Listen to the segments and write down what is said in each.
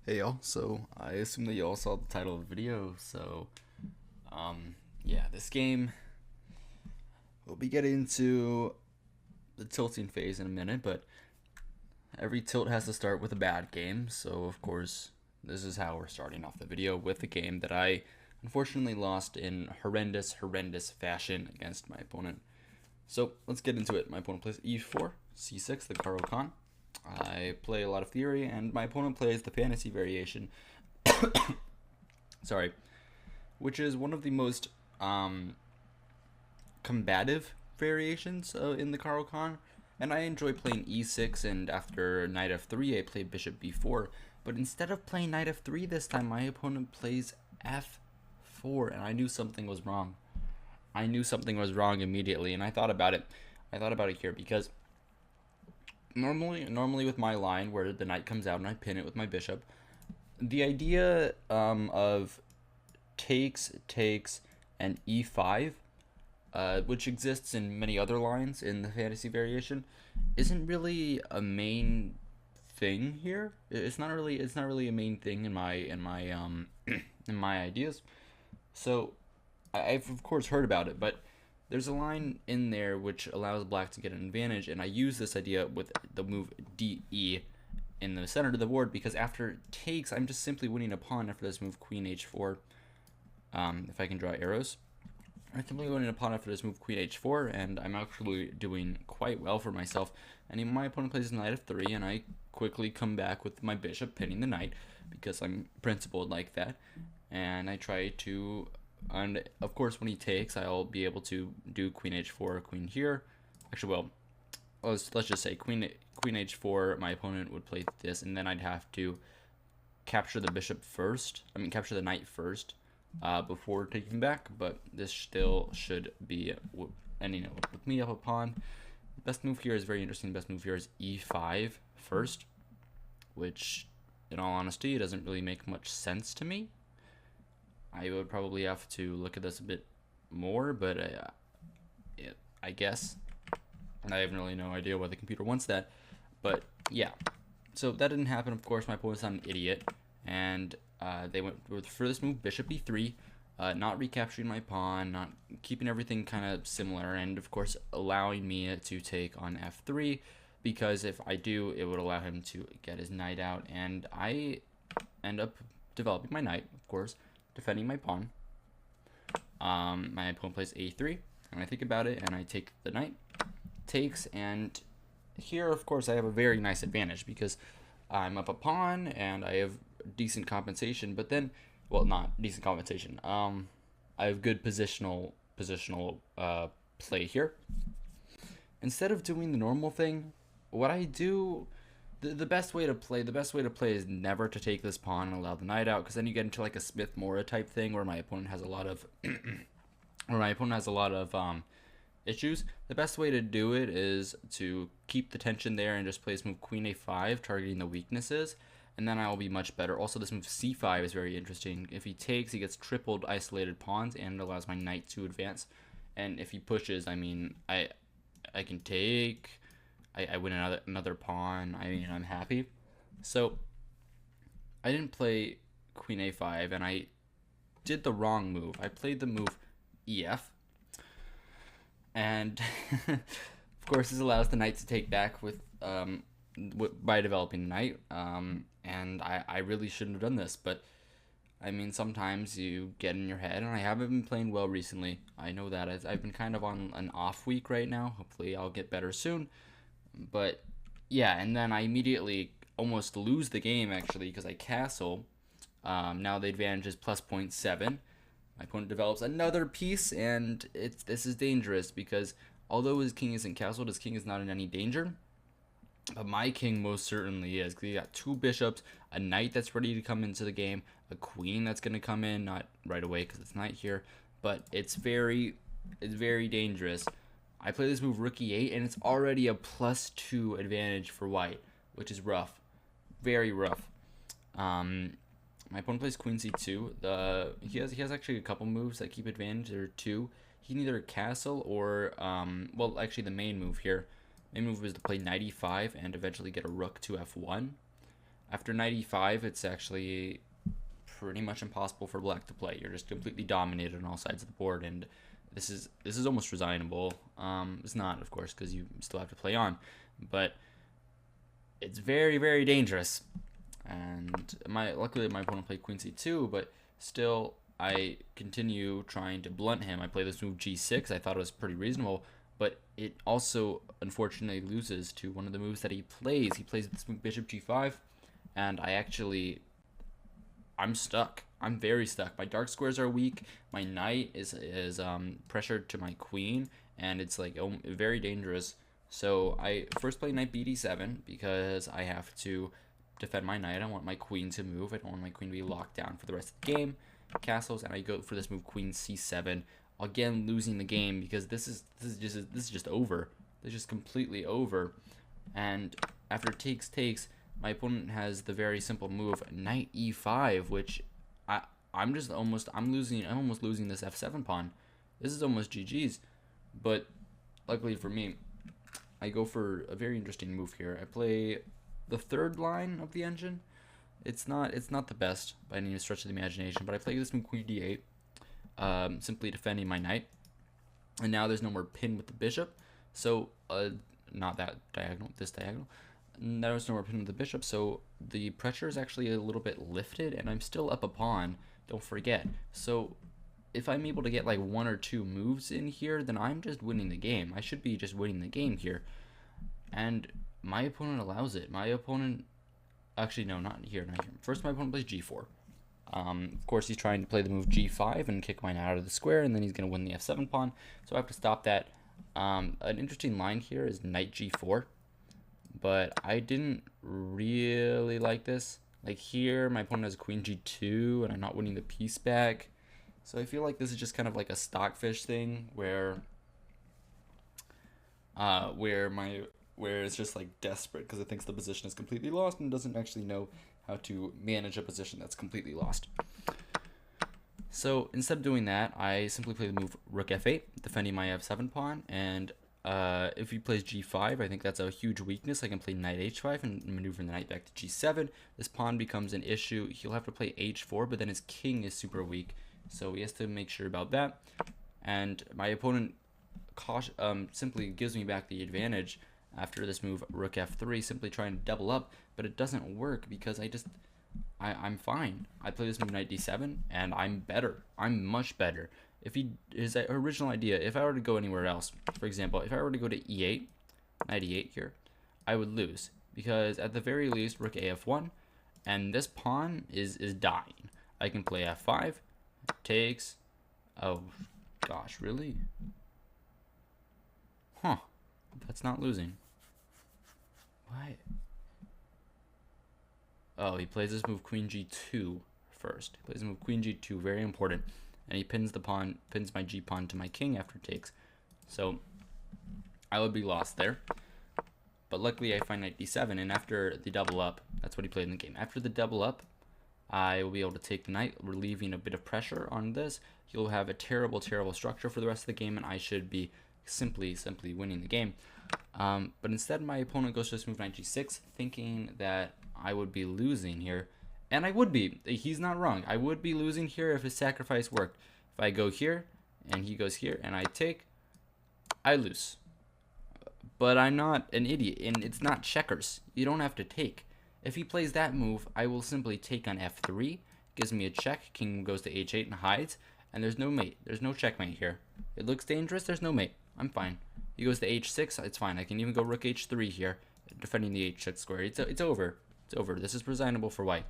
Hey y'all, so I assume that y'all saw the title of the video, yeah, this game, we'll be getting into the tilting phase in a minute, but every tilt has to start with a bad game, so of course, this is how we're starting off the video with a game that I unfortunately lost in horrendous fashion against my opponent. So let's get into it. My opponent plays e4, c6, the Karo Khan. I play a lot of theory, and my opponent plays the fantasy variation. Sorry, which is one of the most combative variations in the Karo Khan. And I enjoy playing e6, and after knight f3, I play bishop b4. But instead of playing knight f3 this time, my opponent plays f4, and I knew something was wrong. I knew something was wrong immediately, and I thought about it. I thought about it here because normally with my line where the knight comes out and I pin it with my bishop, the idea of takes, and e5, which exists in many other lines in the fantasy variation, isn't really a main thing here. It's not really a main thing in my in my ideas. So I've of course heard about it, but there's a line in there which allows black to get an advantage, and I use this idea with the move DE in the center of the board because after takes, I'm just simply winning a pawn after this move queen h4. If I can draw arrows, I'm simply winning a pawn after this move queen h4, and I'm actually doing quite well for myself. And my opponent plays knight f3, and I quickly come back with my bishop pinning the knight because I'm principled like that, and I try to. And of course, when he takes, I'll be able to do queen h4, queen here. Actually, well, let's just say queen h4. My opponent would play this, and then I'd have to capture the bishop first. I mean, capture the knight first before taking back. But this still should be ending up with me up a pawn. The best move here is very interesting. The best move here is e5 first, which, in all honesty, it doesn't really make much sense to me. I would probably have to look at this a bit more, but I guess I have really no idea why the computer wants that. But yeah, so that didn't happen. Of course, my opponent's not an idiot, and they went for this move bishop e3, not recapturing my pawn, not keeping everything kind of similar, and of course allowing me to take on f3, because if I do, it would allow him to get his knight out, and I end up developing my knight, of course, defending my pawn. My opponent plays a3, and I think about it, and I take the knight, takes, and here, of course, I have a very nice advantage because I'm up a pawn, and I have decent compensation, but then, well, not decent compensation. I have good positional play here. Instead of doing the normal thing, what I do, the best way to play is never to take this pawn and allow the knight out, because then you get into like a Smith Mora type thing where my opponent has a lot of issues. The best way to do it is to keep the tension there and just play this move queen a5, targeting the weaknesses, and then I will be much better. Also, this move c5 is very interesting. If he takes, he gets tripled isolated pawns, and it allows my knight to advance. And if he pushes, I mean, I can take, I win another pawn. I mean, I'm happy. So I didn't play queen a5, and I did the wrong move. I played the move ef, and of course this allows the knight to take back with by developing the knight. And I really shouldn't have done this, but I mean, sometimes you get in your head, and I haven't been playing well recently. I know that. I've been kind of on an off week right now. Hopefully I'll get better soon. But yeah, and then I immediately almost lose the game, actually, because I castle. Now the advantage is plus 0.7. My opponent develops another piece, and this is dangerous because although his king isn't castled, his king is not in any danger. But my king most certainly is, because he got two bishops, a knight that's ready to come into the game, a queen that's going to come in, not right away because it's knight here, but it's very dangerous. I play this move rook e8, and it's already a +2 advantage for white, which is rough, very rough. My opponent plays queen c2. He has actually a couple moves that keep advantage. There are two. He can either castle or well, actually the main move here. Main move is to play knight e5 and eventually get a rook to f1. After knight e5, it's actually pretty much impossible for black to play. You're just completely dominated on all sides of the board, and this is almost resignable. It's not, of course, because you still have to play on, but it's very, very dangerous. And luckily my opponent played queen c2, but still I continue trying to blunt him. I play this move g6. I thought it was pretty reasonable, but it also unfortunately loses to one of the moves that he plays. He plays this move bishop g5, and I'm stuck. I'm very stuck. My dark squares are weak. My knight is pressured to my queen, and it's like very dangerous. So I first play knight bd7 because I have to defend my knight. I don't want my queen to move. I don't want my queen to be locked down for the rest of the game. Castles, and I go for this move queen c7. Again, losing the game because this is just over. This is just completely over. And after takes, my opponent has the very simple move knight e5, which I'm almost losing this f7 pawn. This is almost GG's. But luckily for me, I go for a very interesting move here. I play the third line of the engine. It's not the best by any stretch of the imagination, but I play this move queen d8, simply defending my knight. And now there's no more pin with the bishop, so not that diagonal, this diagonal. There's no more pin with the bishop, so the pressure is actually a little bit lifted, and I'm still up a pawn. Don't forget. So if I'm able to get like 1 or 2 moves in here, then I'm just winning the game. I should be just winning the game here. And my opponent allows it. My opponent, actually no, not here. First, my opponent plays g4. Of course, he's trying to play the move g5 and kick my knight out of the square, and then he's going to win the f7 pawn. So I have to stop that. An interesting line here is knight g4, but I didn't really like this. Like here, my opponent has queen g2, and I'm not winning the piece back. So I feel like this is just kind of like a stockfish thing where it's just like desperate because it thinks the position is completely lost and doesn't actually know how to manage a position that's completely lost. So instead of doing that, I simply play the move rook f8, defending my f7 pawn, and if he plays g5, I think that's a huge weakness. I can play knight h5 and maneuver the knight back to g7. This pawn becomes an issue. He'll have to play h4, but then his king is super weak, so he has to make sure about that. And my opponent simply gives me back the advantage after this move rook f3, simply trying to double up, but it doesn't work because I'm fine. I play this move knight d7, and I'm better. I'm much better. If his original idea, if I were to go anywhere else, for example, if I were to go to e8, knight e8 here, I would lose because at the very least rook af1, and this pawn is dying. I can play f5, takes. Oh gosh, really? Huh? That's not losing. Why? Oh, he plays this move queen g2 first. He plays the move queen g2, very important. And he pins my g pawn to my king after takes. So I would be lost there. But luckily I find knight d7, and after the double up, that's what he played in the game. After the double up, I will be able to take the knight, relieving a bit of pressure on this. He'll have a terrible, terrible structure for the rest of the game, and I should be simply winning the game. But instead, my opponent goes to this move knight g6, thinking that I would be losing here. And I would be. He's not wrong. I would be losing here if his sacrifice worked. If I go here, and he goes here, and I take, I lose. But I'm not an idiot, and it's not checkers. You don't have to take. If he plays that move, I will simply take on f3. Gives me a check. King goes to h8 and hides. And there's no mate. There's no checkmate here. It looks dangerous. There's no mate. I'm fine. He goes to h6. It's fine. I can even go rook h3 here, defending the h6 square. It's over. It's over. This is resignable for white.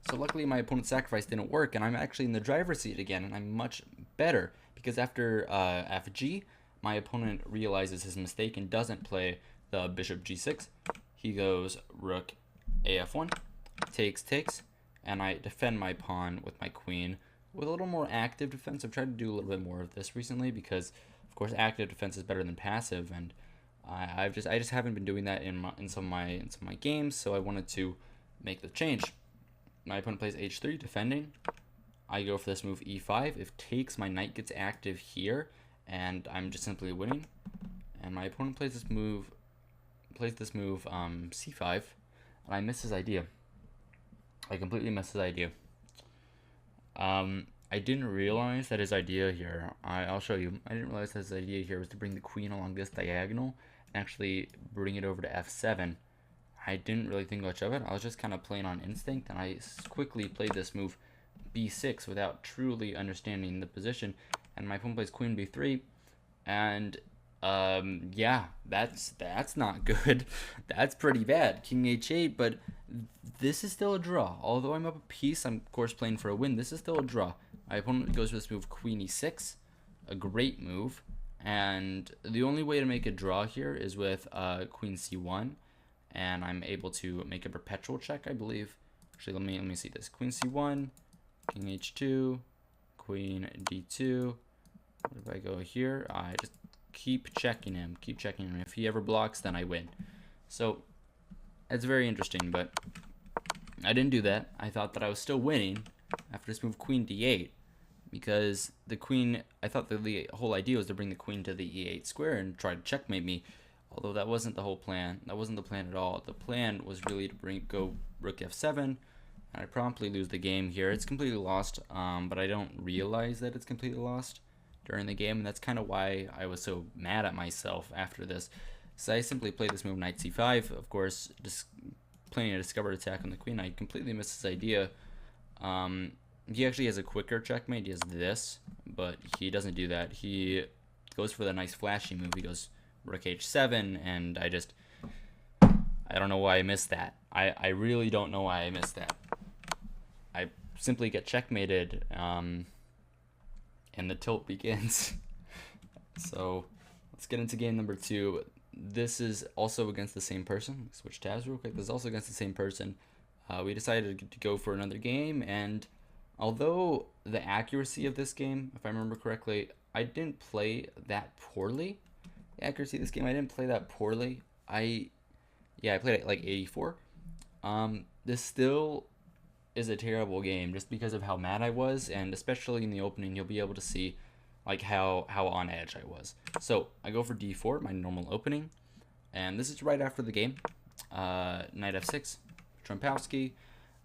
So luckily my opponent's sacrifice didn't work, and I'm actually in the driver's seat again, and I'm much better because after fg, my opponent realizes his mistake and doesn't play the bishop g6. He goes rook af1, takes, and I defend my pawn with my queen with a little more active defense. I've tried to do a little bit more of this recently because, of course, active defense is better than passive, and I just haven't been doing that in some of my games, so I wanted to make the change. My opponent plays h3, defending. I go for this move e5. If takes, my knight gets active here, and I'm just simply winning. And my opponent plays this move plays this move c5, and I miss his idea. I completely missed his idea. I didn't realize that his idea here, I'll show you. I didn't realize that his idea here was to bring the queen along this diagonal and actually bring it over to f7. I didn't really think much of it. I was just kind of playing on instinct, and I quickly played this move b6 without truly understanding the position. And my opponent plays queen b3, and yeah, that's not good. That's pretty bad. King h8, but this is still a draw. Although I'm up a piece, I'm of course playing for a win. This is still a draw. My opponent goes for this move, queen e6, a great move. And the only way to make a draw here is with queen c1, and I'm able to make a perpetual check, I believe. Actually, let me see this. Queen c1, king h2, queen d2. What if I go here? I just keep checking him. If he ever blocks, then I win. So it's very interesting, but I didn't do that. I thought that I was still winning after this move, queen d8, because the queen, I thought that the whole idea was to bring the queen to the e8 square and try to checkmate me, although that wasn't the whole plan. That wasn't the plan at all. The plan was really to go rook f7, and I promptly lose the game here. It's completely lost, but I don't realize that it's completely lost during the game, and that's kind of why I was so mad at myself after this. So I simply played this move, knight c5, of course, just planning a discovered attack on the queen. I completely missed his idea. He actually has a quicker checkmate. He has this, but he doesn't do that. He goes for the nice flashy move. He goes rook h7, and I don't know why I missed that. I really don't know why I missed that. I simply get checkmated, and the tilt begins. So let's get into game number 2. This is also against the same person. Switch tabs real quick. This is also against the same person. We decided to go for another game, and although the accuracy of this game, if I remember correctly, I didn't play that poorly. The accuracy of this game, I didn't play that poorly. I played it like 84. This still is a terrible game just because of how mad I was, and especially in the opening, you'll be able to see like how on edge I was. So I go for d4, my normal opening, and this is right after the game. Knight f6, Trumpowski.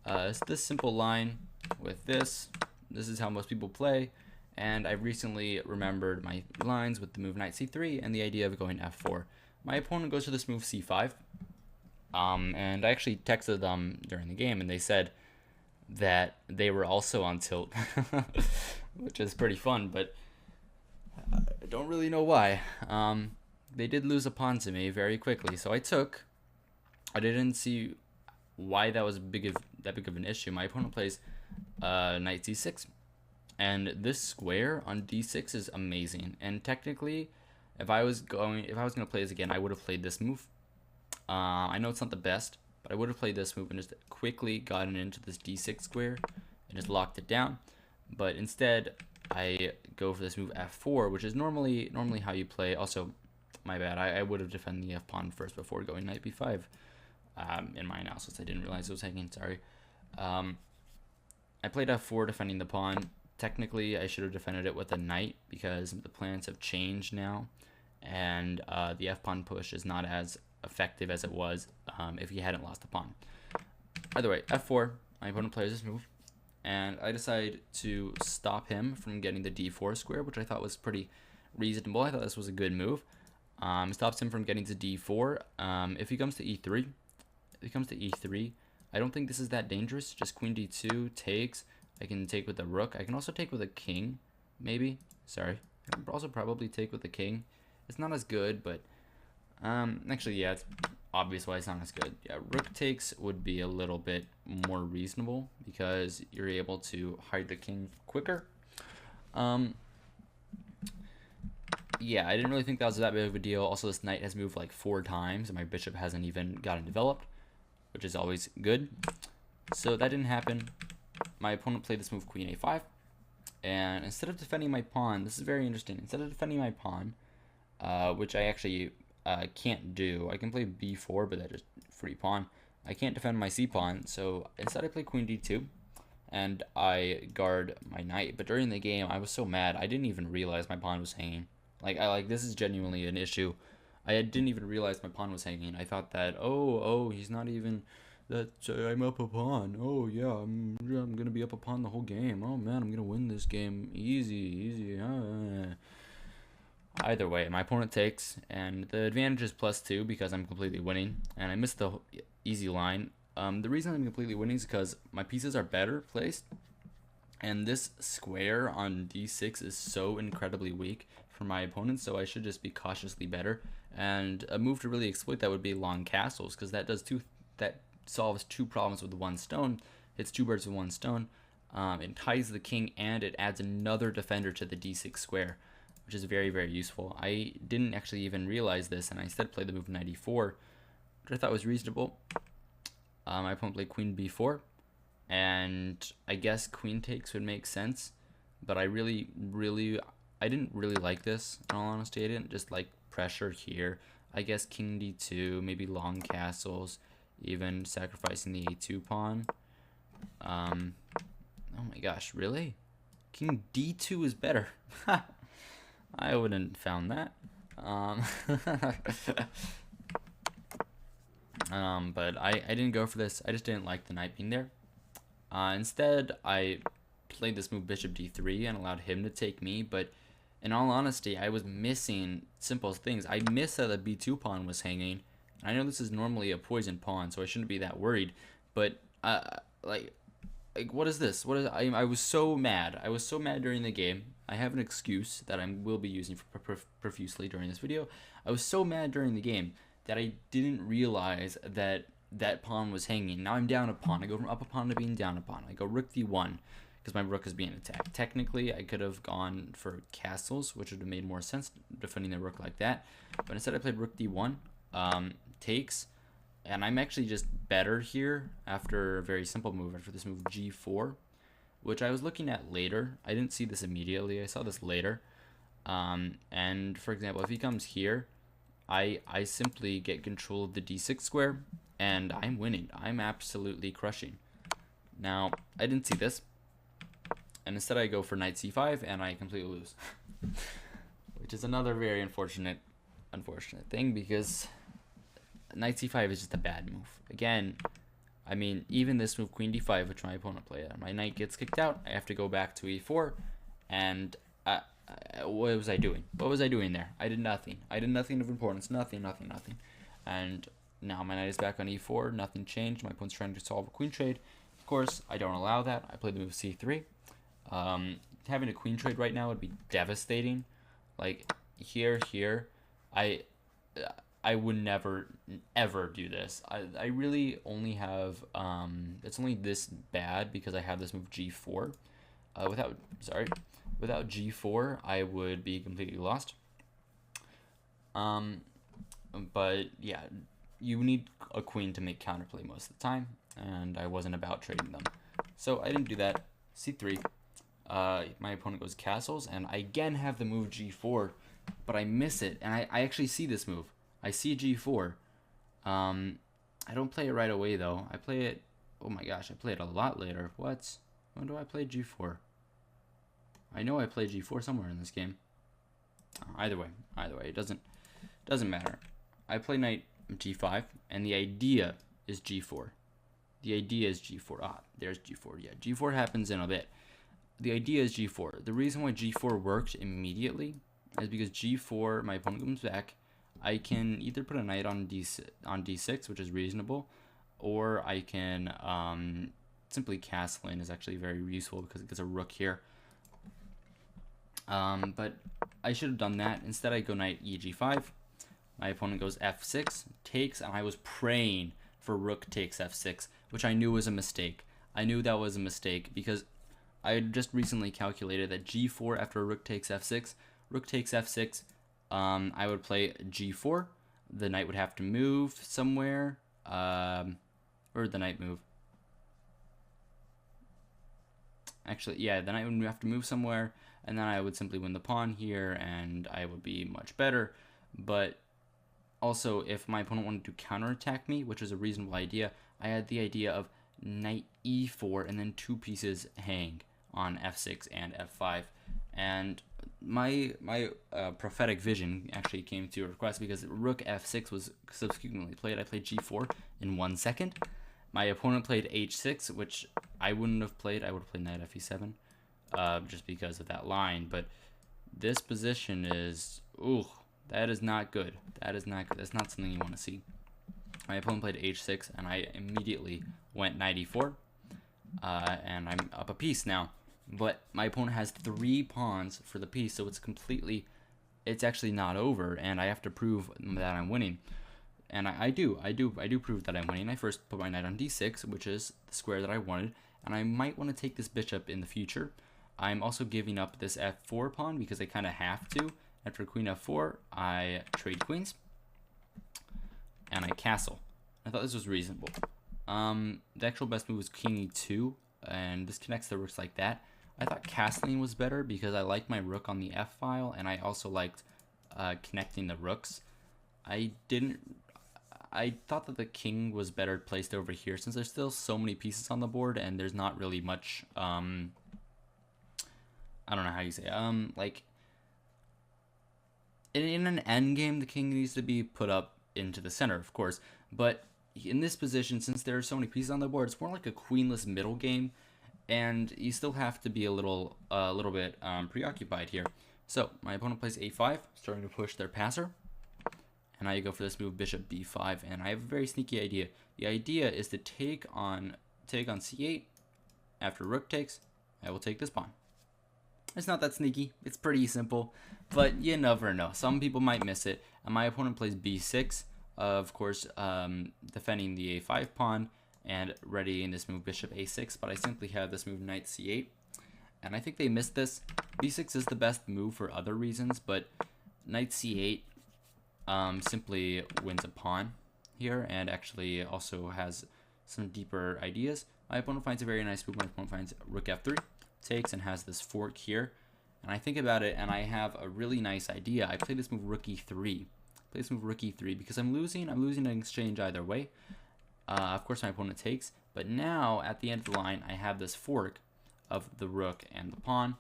It's this simple line with this. This is how most people play, and I recently remembered my lines with the move knight c3 and the idea of going f4. My opponent goes for this move c5, and I actually texted them during the game, and they said that they were also on tilt, which is pretty fun, but I don't really know why. They did lose a pawn to me very quickly, so I didn't see why that was that big of an issue. My opponent plays knight c6, and this square on d6 is amazing. And technically, if I was gonna play this again, I would have played this move. I know it's not the best, but I would have played this move and just quickly gotten into this d6 square and just locked it down. But instead, I go for this move f4, which is normally how you play. Also, my bad, I would have defended the f pawn first before going knight b5. In my analysis, I didn't realize it was hanging. Sorry. I played f4 defending the pawn. Technically, I should have defended it with a knight because the plans have changed now, and the f pawn push is not as effective as it was if he hadn't lost the pawn. Either way, f4, my opponent plays this move, and I decide to stop him from getting the d4 square, which I thought was pretty reasonable. I thought this was a good move. Stops him from getting to d4. If he comes to e3, I don't think this is that dangerous. Just queen d2 takes. I can take with a rook. I can also take with a king, maybe. Sorry. I can also probably take with the king. It's not as good, but actually, yeah, it's obvious why it's not as good. Yeah, rook takes would be a little bit more reasonable because you're able to hide the king quicker. Yeah, I didn't really think that was that big of a deal. Also, this knight has moved like 4 times, and my bishop hasn't even gotten developed, which is always good. So that didn't happen. My opponent played this move, queen a5, and instead of defending my pawn, this is very interesting. Instead of defending my pawn, which I actually can't do, I can play b4, but that is free pawn. I can't defend my c pawn, so instead I play queen d2, and I guard my knight. But during the game, I was so mad, I didn't even realize my pawn was hanging. Like this is genuinely an issue. I didn't even realize my pawn was hanging. I thought that, oh, he's not even, that I'm up a pawn. Oh yeah, I'm gonna be up a pawn the whole game. Oh man, I'm gonna win this game easy. Either way, my opponent takes, and the advantage is +2 because I'm completely winning, and I missed the easy line. The reason I'm completely winning is because my pieces are better placed, and this square on d6 is so incredibly weak for my opponent, so I should just be cautiously better. And a move to really exploit that would be long castles, because that solves two problems with one stone. It's two birds with one stone. It ties the king, and it adds another defender to the d6 square, which is very, very useful. I didn't actually even realize this, and I instead played the move knight e4, which I thought was reasonable. My opponent played queen b4, and I guess queen takes would make sense, but I didn't really like this, in all honesty. I didn't just like pressure here. I guess king d2, maybe long castles, even sacrificing the a2 pawn. Oh my gosh, really? King d2 is better. I wouldn't have found that. But I didn't go for this. I just didn't like the knight being there. Instead, I played this move bishop d3 and allowed him to take me, but in all honesty, I was missing simple things. I missed that the b2 pawn was hanging. I know this is normally a poison pawn, so I shouldn't be that worried, but like what is this? I was so mad. I was so mad during the game. I have an excuse that I will be using profusely during this video. I was so mad during the game that I didn't realize that that pawn was hanging. Now I'm down a pawn. I go from up a pawn to being down a pawn. I go rook d1 because my rook is being attacked. Technically, I could have gone for castles, which would have made more sense defending the rook like that. But instead, I played rook d1, takes, and I'm actually just better here after a very simple move, after this move g4, which I was looking at later. I didn't see this immediately. I saw this later. And for example, if he comes here, I simply get control of the d6 square, and I'm winning. I'm absolutely crushing. Now, I didn't see this, and instead I go for knight c5, and I completely lose. Which is another very unfortunate thing, because knight c5 is just a bad move. Again, I mean, even this move, queen d5, which my opponent played, my knight gets kicked out. I have to go back to e4, and what was I doing? What was I doing there? I did nothing. I did nothing of importance. Nothing. And now my knight is back on e4. Nothing changed. My opponent's trying to solve a queen trade. Of course, I don't allow that. I play the move c3. Having a queen trade right now would be devastating. Like, here, I would never, ever do this. I really only have, it's only this bad because I have this move g4. Without g4, I would be completely lost. But yeah, you need a queen to make counterplay most of the time, and I wasn't about trading them. So I didn't do that. c3. My opponent goes castles, and I again have the move g4, but I miss it, and I actually see this move. I see g4. I don't play it right away, though. I play it, oh my gosh, I play it a lot later. What? When do I play g4? I know I play g4 somewhere in this game. Either way, it doesn't matter. I play knight g5, and the idea is g4. The idea is g4. Ah, there's g4. Yeah, g4 happens in a bit. The idea is g4. The reason why g4 worked immediately is because g4, my opponent comes back. I can either put a knight on d6, which is reasonable, or I can simply castle in, is actually very useful because it gets a rook here. But I should have done that. Instead, I go knight eg5. My opponent goes f6, takes, and I was praying for rook takes f6, which I knew was a mistake. I knew that was a mistake because I just recently calculated that g4 after rook takes f6, I would play g4. The knight would have to move somewhere. Where would the knight move? Actually, yeah, the knight would have to move somewhere, and then I would simply win the pawn here, and I would be much better. But also, if my opponent wanted to counterattack me, which was a reasonable idea, I had the idea of knight e4 and then two pieces hang on f6 and f5. And my prophetic vision actually came to a request because rook f6 was subsequently played. I played g4 in 1 second. My opponent played h6, which I wouldn't have played. I would have played knight fe7, just because of that line. But this position is, ooh, that is not good. That is not good. That's not something you want to see. My opponent played h6, and I immediately went knight e4, and I'm up a piece now. But my opponent has 3 pawns for the piece, so it's actually not over, and I have to prove that I'm winning. And I do prove that I'm winning. I first put my knight on d6, which is the square that I wanted, and I might want to take this bishop in the future. I'm also giving up this f4 pawn because I kind of have to. After queen f4, I trade queens, and I castle. I thought this was reasonable. The actual best move was king e2, and this connects the rooks like that. I thought castling was better because I liked my rook on the f file, and I also liked connecting the rooks. I thought that the king was better placed over here since there's still so many pieces on the board, and there's not really much, I don't know how you say, like, in an endgame, the king needs to be put up into the center, of course, but in this position, since there are so many pieces on the board, it's more like a queenless middle game, and you still have to be a little bit preoccupied here. So my opponent plays a5, starting to push their passer, and I go for this move bishop b5, and I have a very sneaky idea. The idea is to take on c8. After rook takes, I will take this pawn. It's not that sneaky. It's pretty simple, but you never know. Some people might miss it. And my opponent plays b6, of course, defending the a5 pawn and readying this move bishop a6, but I simply have this move knight c8, and I think they missed this. b6 is the best move for other reasons, but knight c8 simply wins a pawn here, and actually also has some deeper ideas. My opponent finds a very nice move. My opponent finds rook f3, takes, and has this fork here. And I think about it, and I have a really nice idea. I play this move rook e3. Play this move rook e3 because I'm losing. I'm losing an exchange either way. Of course, my opponent takes, but now at the end of the line, I have this fork of the rook and the pawn,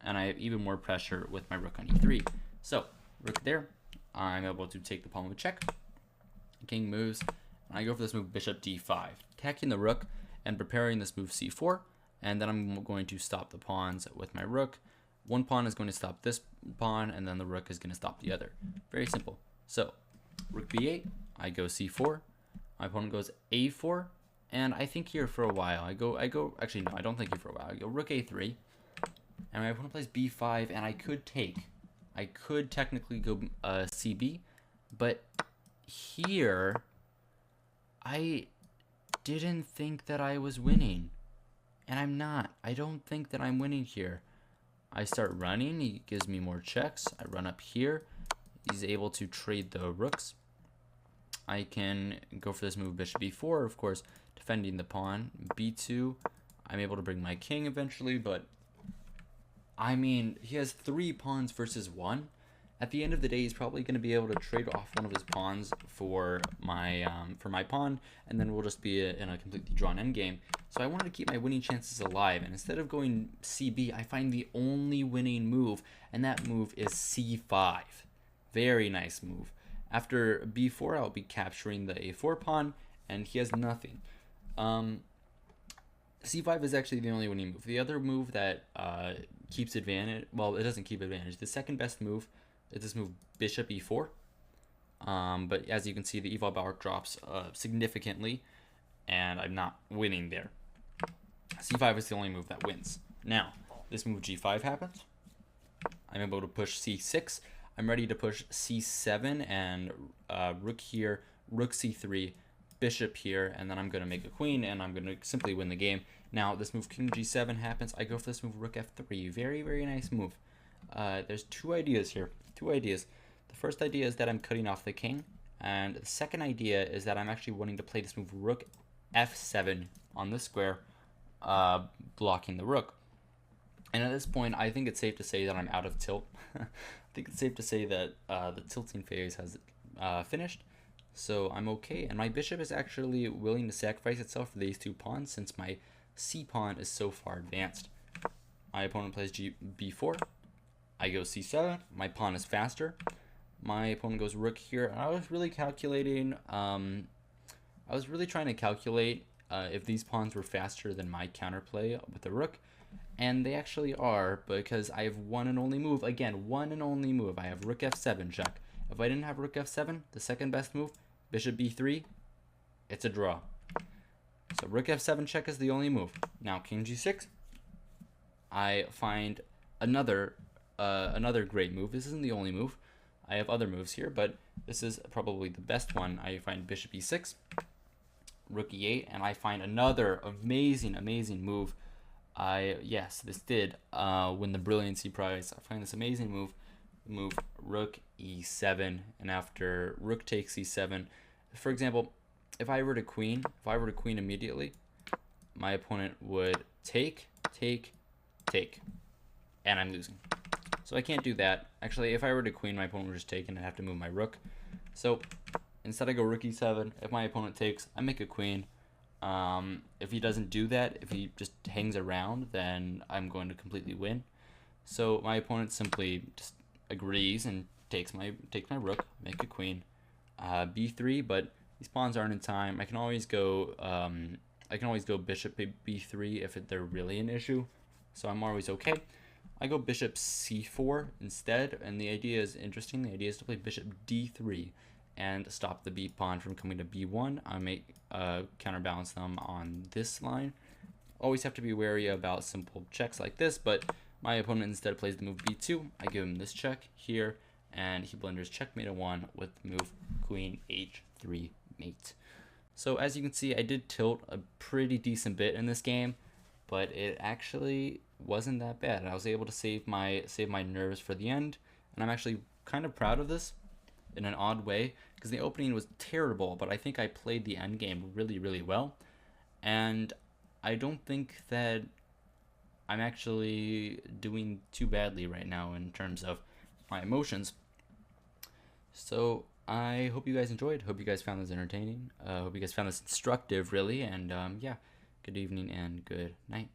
and I have even more pressure with my rook on e3. So rook there. I'm able to take the pawn with check. King moves, and I go for this move bishop d5, attacking the rook and preparing this move c4, and then I'm going to stop the pawns with my rook. One pawn is going to stop this pawn, and then the rook is going to stop the other. Very simple. So rook b8, I go c4, my opponent goes a4, and I think here for a while. Actually no, I don't think here for a while. I go rook a3, and my opponent plays b5, and I could technically go cb, but here I didn't think that I was winning, and I'm not. I don't think that I'm winning here. I start running, he gives me more checks. I run up here, he's able to trade the rooks. I can go for this move bishop b4, of course, defending the pawn. b2, I'm able to bring my king eventually, but I mean, he has 3 pawns versus 1. At the end of the day, he's probably going to be able to trade off one of his pawns for my pawn, and then we'll just be in a completely drawn endgame. So I wanted to keep my winning chances alive, and instead of going CB, I find the only winning move, and that move is C5. Very nice move. After B4, I'll be capturing the A4 pawn, and he has nothing. C5 is actually the only winning move. The other move that keeps advantage, well, it doesn't keep advantage. The second best move is this move bishop e4. But as you can see, the eval bar drops significantly, and I'm not winning there. C5 is the only move that wins. Now, this move g5 happens. I'm able to push c6. I'm ready to push c7 and rook here, rook c3, bishop here, and then I'm going to make a queen, and I'm going to simply win the game. Now, this move king g7 happens. I go for this move rook f3. Very, very nice move. There's 2 ideas here. 2 ideas. The first idea is that I'm cutting off the king, and the second idea is that I'm actually wanting to play this move rook f7 on the square, blocking the rook. And at this point, I think it's safe to say that I'm out of tilt. I think it's safe to say that the tilting phase has finished, so I'm okay. And my bishop is actually willing to sacrifice itself for these 2 pawns since my c pawn is so far advanced. My opponent plays b4. I go c7. My pawn is faster. My opponent goes rook here. I was really calculating. I was really trying to calculate if these pawns were faster than my counterplay with the rook. And they actually are, because I have one and only move. Again, one and only move. I have rook f7 check. If I didn't have rook f7, the second best move, bishop b3, it's a draw. So rook f7 check is the only move. Now king g6, I find another great move. This isn't the only move. I have other moves here, but this is probably the best one. I find bishop e6, rook e8, and I find another amazing move. Yes, this did win the Brilliancy Prize. I find this amazing move rook e7, and after rook takes e7, for example, if I were to queen immediately, my opponent would take, and I'm losing. So I can't do that. Actually, if I were to queen, my opponent would just take, and I'd have to move my rook. So instead I go rook e7. If my opponent takes, I make a queen. If he doesn't do that, if he just hangs around, then I'm going to completely win. So my opponent simply just agrees and takes my rook, make a queen, b3. But these pawns aren't in time. I can always go bishop b3 if they're really an issue. So I'm always okay. I go bishop c4 instead, and the idea is interesting. The idea is to play bishop d3 and stop the b pawn from coming to b1. I may counterbalance them on this line. Always have to be wary about simple checks like this, but my opponent instead plays the move b2. I give him this check here, and he blunders checkmate a 1 with the move queen h3 mate. So as you can see, I did tilt a pretty decent bit in this game, but it actually wasn't that bad. I was able to save my nerves for the end, and I'm actually kind of proud of this in an odd way, because the opening was terrible, but I think I played the end game really well, and I don't think that I'm actually doing too badly right now in terms of my emotions. So I hope you guys enjoyed. Hope you guys found this entertaining. Hope you guys found this instructive, really, and yeah, good evening and good night.